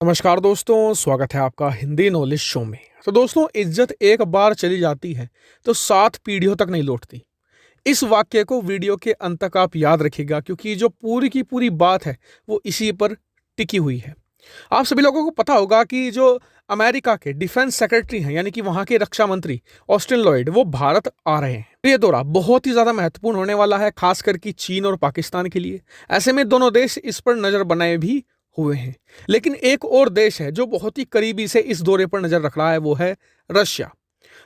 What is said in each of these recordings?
नमस्कार दोस्तों, स्वागत है आपका हिंदी नॉलेज शो में। तो दोस्तों, इज्जत एक बार चली जाती है तो 7 पीढ़ियों तक नहीं लौटती। इस वाक्य को वीडियो के अंत तक आप याद रखिएगा, क्योंकि जो पूरी की पूरी बात है वो इसी पर टिकी हुई है। आप सभी लोगों को पता होगा कि जो अमेरिका के डिफेंस सेक्रेटरी हैं, यानी कि वहां के रक्षा मंत्री ऑस्टिन लॉयड, वो भारत आ रहे हैं। ये दौरा बहुत ही ज्यादा महत्वपूर्ण होने वाला है, खासकर कि चीन और पाकिस्तान के लिए। ऐसे में दोनों देश इस पर नजर बनाए भी हुए हैं। लेकिन एक और देश है जो बहुत ही करीबी से इस दौरे पर नजर रख रहा है, वो है रशिया।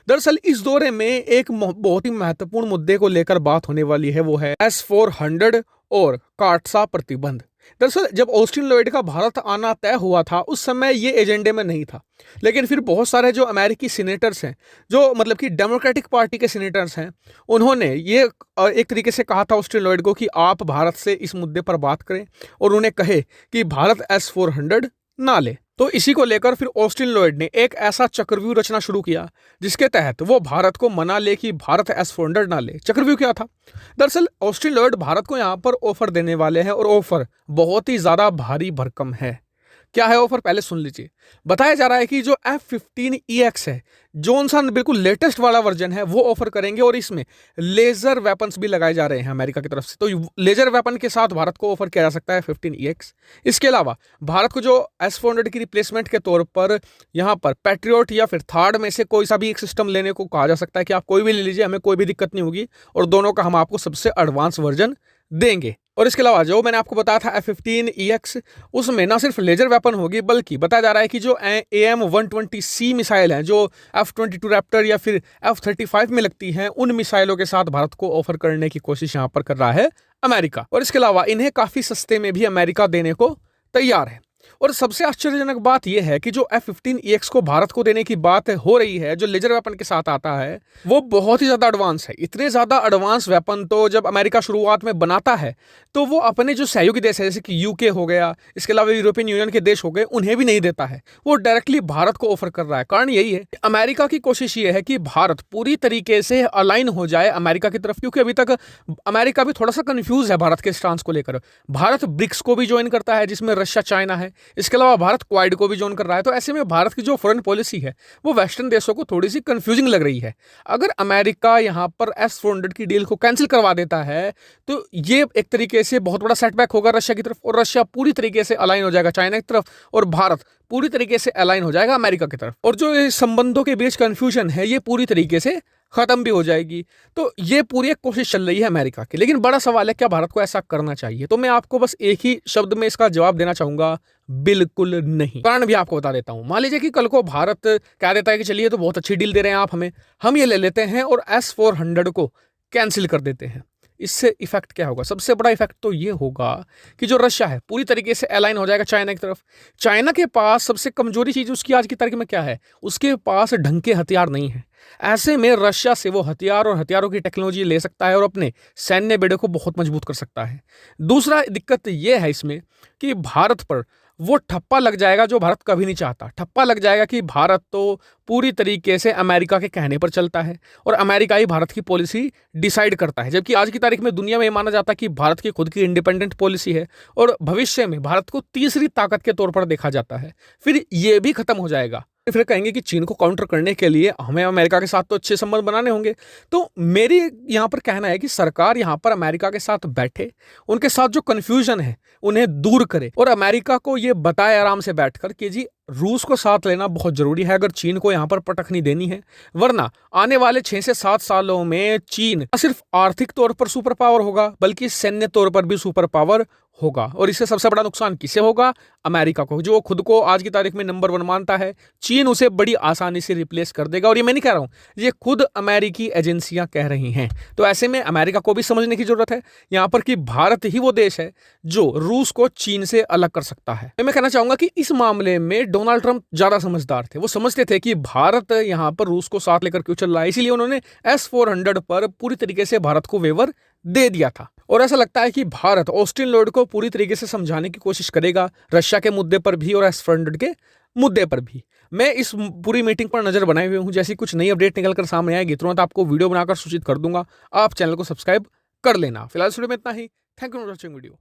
दरअसल इस दौरे में एक बहुत ही महत्वपूर्ण मुद्दे को लेकर बात होने वाली है, वो है S-400 और काटसा प्रतिबंध। दरअसल जब ऑस्टिन लॉयड का भारत आना तय हुआ था, उस समय ये एजेंडे में नहीं था। लेकिन फिर बहुत सारे जो अमेरिकी सीनेटर्स हैं, जो मतलब कि डेमोक्रेटिक पार्टी के सीनेटर्स हैं, उन्होंने ये एक तरीके से कहा था ऑस्टिन लॉयड को कि आप भारत से इस मुद्दे पर बात करें और उन्हें कहे कि भारत S-400 ना ले। तो इसी को लेकर फिर ऑस्टिन लॉयड ने एक ऐसा चक्रव्यूह रचना शुरू किया जिसके तहत वो भारत को मना ले कि भारत S-400 ना ले। चक्रव्यूह क्या था? दरअसल ऑस्टिन लॉयड भारत को यहां पर ऑफर देने वाले हैं, और ऑफर बहुत ही ज्यादा भारी भरकम है। क्या है ऑफर, पहले सुन लीजिए। बताया जा रहा है कि जो F-15EX है, जॉनसन बिल्कुल लेटेस्ट वाला वर्जन है, वो ऑफर करेंगे, और इसमें लेजर वेपन्स भी लगाए जा रहे हैं अमेरिका की तरफ से। तो लेजर वेपन के साथ भारत को ऑफर किया जा सकता है F-15EX। इसके अलावा भारत को जो S-400 की रिप्लेसमेंट के तौर पर यहां पर पैट्रियोट या फिर थार्ड में से कोई सा भी एक सिस्टम लेने को कहा जा सकता है कि आप कोई भी ले लीजिए, हमें कोई भी दिक्कत नहीं होगी, और दोनों का हम आपको सबसे एडवांस वर्जन देंगे। और इसके अलावा जो मैंने आपको बताया था F-15EX, उसमें ना सिर्फ लेजर वेपन होगी, बल्कि बताया जा रहा है कि जो AM-120C मिसाइल हैं, जो F-22 रैप्टर या फिर F-35 में लगती हैं, उन मिसाइलों के साथ भारत को ऑफर करने की कोशिश यहां पर कर रहा है अमेरिका। और इसके अलावा इन्हें काफी सस्ते में भी अमेरिका देने को तैयार है। और सबसे आश्चर्यजनक बात यह है कि जो F-15EX को भारत को देने की बात हो रही है, जो लेजर वेपन के साथ आता है, वो बहुत ही ज्यादा एडवांस है। इतने ज्यादा एडवांस वेपन तो जब अमेरिका शुरुआत में बनाता है, तो वो अपने जो सहयोगी देश है, जैसे कि यूके हो गया, इसके अलावा यूरोपियन यूनियन के देश हो गए, उन्हें भी नहीं देता है। वो डायरेक्टली भारत को ऑफर कर रहा है। कारण यही है, अमेरिका की कोशिश ये है कि भारत पूरी तरीके से अलाइन हो जाए अमेरिका की तरफ, क्योंकि अभी तक अमेरिका भी थोड़ा सा कंफ्यूज है भारत के स्टांस को लेकर। भारत ब्रिक्स को भी ज्वाइन करता है, जिसमें रशिया, चाइना है। इसके अलावा भारत क्वाड को भी ज्वाइन कर रहा है। तो ऐसे में भारत की जो फॉरेन पॉलिसी है, वो वेस्टर्न देशों को थोड़ी सी कंफ्यूजिंग लग रही है। अगर अमेरिका यहां पर S-400 की डील को कैंसिल करवा देता है, तो ये एक तरीके से बहुत बड़ा सेटबैक होगा रशिया की तरफ, और रशिया पूरी तरीके से अलाइन हो जाएगा चाइना की तरफ, और भारत पूरी तरीके से अलाइन हो जाएगा अमेरिका की तरफ। और जो ये संबंधों के बीच कंफ्यूजन है, ये पूरी तरीके से खत्म भी हो जाएगी। तो ये पूरी एक कोशिश चल रही है अमेरिका की। लेकिन बड़ा सवाल है, क्या भारत को ऐसा करना चाहिए? तो मैं आपको बस एक ही शब्द में इसका जवाब देना चाहूंगा, बिल्कुल नहीं। कारण भी आपको बता देता हूं। मान लीजिए कि कल को भारत कह देता है कि चलिए, तो बहुत अच्छी डील दे रहे हैं आप हमें, हम ये ले लेते हैं और S-400 को कैंसिल कर देते हैं। इससे इफेक्ट क्या होगा? सबसे बड़ा इफेक्ट तो ये होगा कि जो रशिया है पूरी तरीके से अलाइन हो जाएगा चाइना की तरफ। चाइना के पास सबसे कमजोरी चीज उसकी आज की तारीख में क्या है? उसके पास ढंग के हथियार नहीं है। ऐसे में रशिया से वो हथियार और हथियारों की टेक्नोलॉजी ले सकता है और अपने सैन्य बेड़े को बहुत मजबूत कर सकता है। दूसरा दिक्कत यह है इसमें कि भारत पर वो ठप्पा लग जाएगा जो भारत कभी नहीं चाहता। ठप्पा लग जाएगा कि भारत तो पूरी तरीके से अमेरिका के कहने पर चलता है, और अमेरिका ही भारत की पॉलिसी डिसाइड करता है। जबकि आज की तारीख में दुनिया में माना जाता है कि भारत की खुद की इंडिपेंडेंट पॉलिसी है, और भविष्य में भारत को तीसरी ताकत के तौर पर देखा जाता है। फिर ये भी खत्म हो जाएगा। फिर कहेंगे कि चीन को काउंटर करने के लिए हमें अमेरिका के साथ तो अच्छे संबंध बनाने होंगे। तो मेरी यहां पर कहना है कि सरकार यहां पर अमेरिका के साथ बैठे, उनके साथ जो कंफ्यूजन है उन्हें दूर करे, और अमेरिका को यह बताए आराम से बैठकर कि जी, रूस को साथ लेना बहुत जरूरी है अगर चीन को यहां पर पटक नहीं देनी है। वरना आने वाले 6 से 7 सालों में चीन न सिर्फ आर्थिक तौर पर सुपर पावर होगा, बल्कि सैन्य तौर पर भी सुपर पावर होगा। और इससे सबसे बड़ा नुकसान किसे होगा? अमेरिका को, जो खुद को आज की तारीख में नंबर 1 मानता है। चीन उसे बड़ी आसानी से रिप्लेस कर देगा, और ये मैं नहीं कह रहा हूं, ये खुद अमेरिकी एजेंसियां कह रही हैं। तो ऐसे में अमेरिका को भी समझने की जरूरत है यहां पर कि भारत ही वो देश है जो रूस को चीन से अलग कर सकता है। मैं कहना चाहूंगा कि इस मामले में डोनाल्ड ट्रंप ज्यादा समझदार थे। वो समझते थे कि भारत यहां पर रूस को साथ लेकर क्यों चल रहा है, इसीलिए उन्होंने S-400 पर पूरी तरीके से भारत को वेवर दे दिया था। और ऐसा लगता है कि भारत ऑस्टिन लॉयड को पूरी तरीके से समझाने की कोशिश करेगा, रशिया के मुद्दे पर भी और S-400 के मुद्दे पर भी। मैं इस पूरी मीटिंग पर नजर बनाए हुए हूं। जैसी कुछ नई अपडेट निकलकर सामने आएगी, तुरंत आपको वीडियो बनाकर सूचित कर दूंगा। आप चैनल को सब्सक्राइब कर लेना। फिलहाल इस वीडियो में इतना ही। Thank you for watching video.